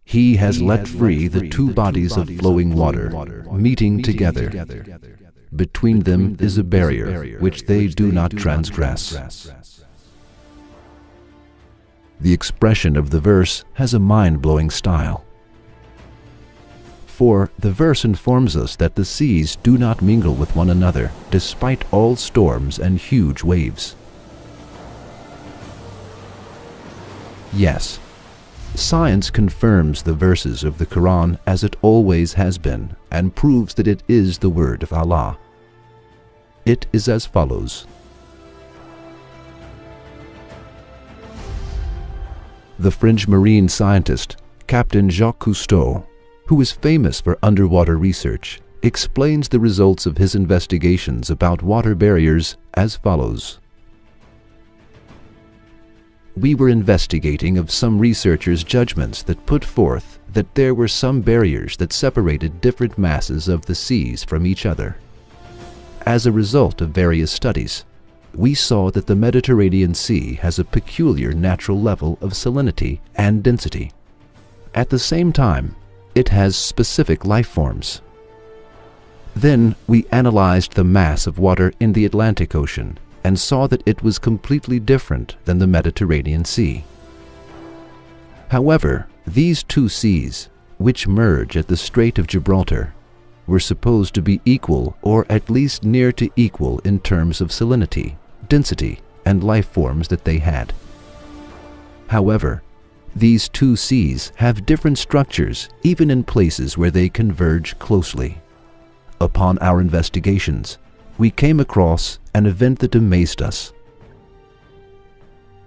He has let free the two bodies of flowing water, meeting together. Between them is a barrier which they do not transgress. The expression of the verse has a mind-blowing style. For the verse informs us that the seas do not mingle with one another despite all storms and huge waves. Yes, science confirms the verses of the Qur'an as it always has been and proves that it is the word of Allah. It is as follows. The French marine scientist, Captain Jacques Cousteau, who is famous for underwater research, explains the results of his investigations about water barriers as follows. We were investigating of some researchers' judgments that put forth that there were some barriers that separated different masses of the seas from each other. As a result of various studies, we saw that the Mediterranean Sea has a peculiar natural level of salinity and density. At the same time, it has specific life forms. Then we analyzed the mass of water in the Atlantic Ocean and saw that it was completely different than the Mediterranean Sea. However, these two seas, which merge at the Strait of Gibraltar, were supposed to be equal or at least near to equal in terms of salinity, density, and life forms that they had. However, these two seas have different structures even in places where they converge closely. Upon our investigations, we came across an event that amazed us.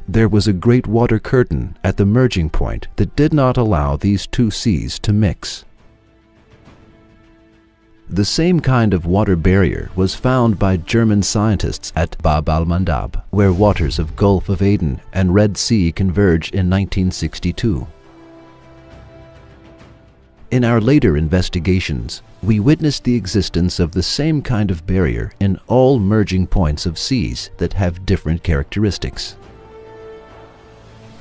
There was a great water curtain at the merging point that did not allow these two seas to mix. The same kind of water barrier was found by German scientists at al-Mandab, where waters of Gulf of Aden and Red Sea converge in 1962. In our later investigations, we witnessed the existence of the same kind of barrier in all merging points of seas that have different characteristics.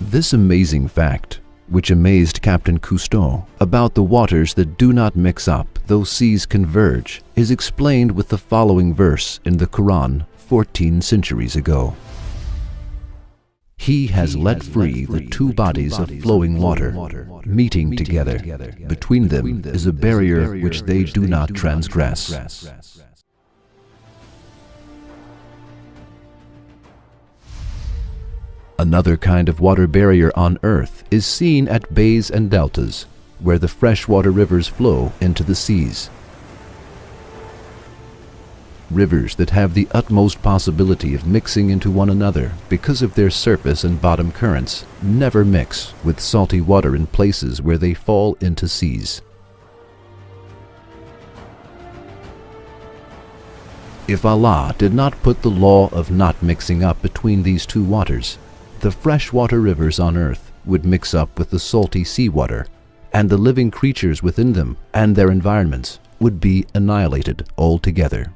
This amazing fact, which amazed Captain Cousteau about the waters that do not mix up though seas converge, is explained with the following verse in the Qur'an 14 centuries ago. He has let free the two bodies of flowing water, meeting together. Between them is a barrier which they do not transgress. Another kind of water barrier on Earth is seen at bays and deltas, where the freshwater rivers flow into the seas. Rivers that have the utmost possibility of mixing into one another because of their surface and bottom currents never mix with salty water in places where they fall into seas. If Allah did not put the law of not mixing up between these two waters, the freshwater rivers on Earth would mix up with the salty seawater, and the living creatures within them and their environments would be annihilated altogether.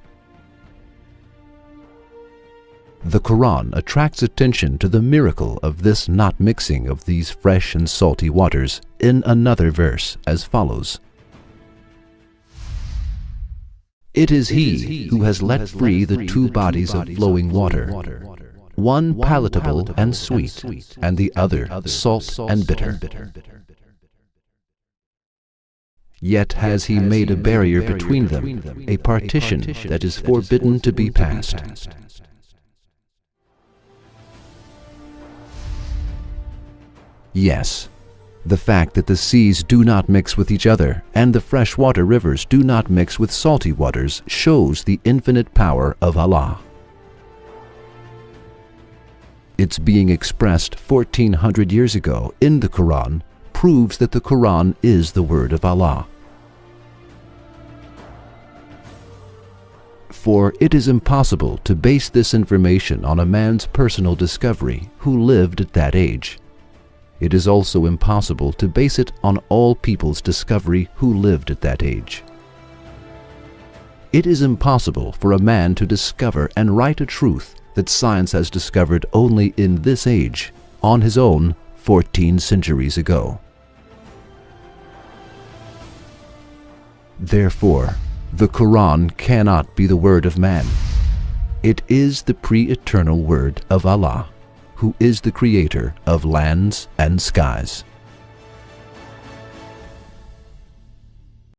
The Quran attracts attention to the miracle of this not mixing of these fresh and salty waters in another verse as follows. It is He who has let free the two bodies of flowing water, one palatable and sweet, and the other salt and bitter. Yet has He made a barrier between them, a partition that is forbidden to be passed. Yes, the fact that the seas do not mix with each other and the freshwater rivers do not mix with salty waters shows the infinite power of Allah. Its being expressed 1400 years ago in the Quran proves that the Quran is the word of Allah. For it is impossible to base this information on a man's personal discovery who lived at that age. It is also impossible to base it on all people's discovery who lived at that age. It is impossible for a man to discover and write a truth that science has discovered only in this age, on his own 14 centuries ago. Therefore, the Qur'an cannot be the word of man. It is the pre-eternal word of Allah, who is the creator of lands and skies.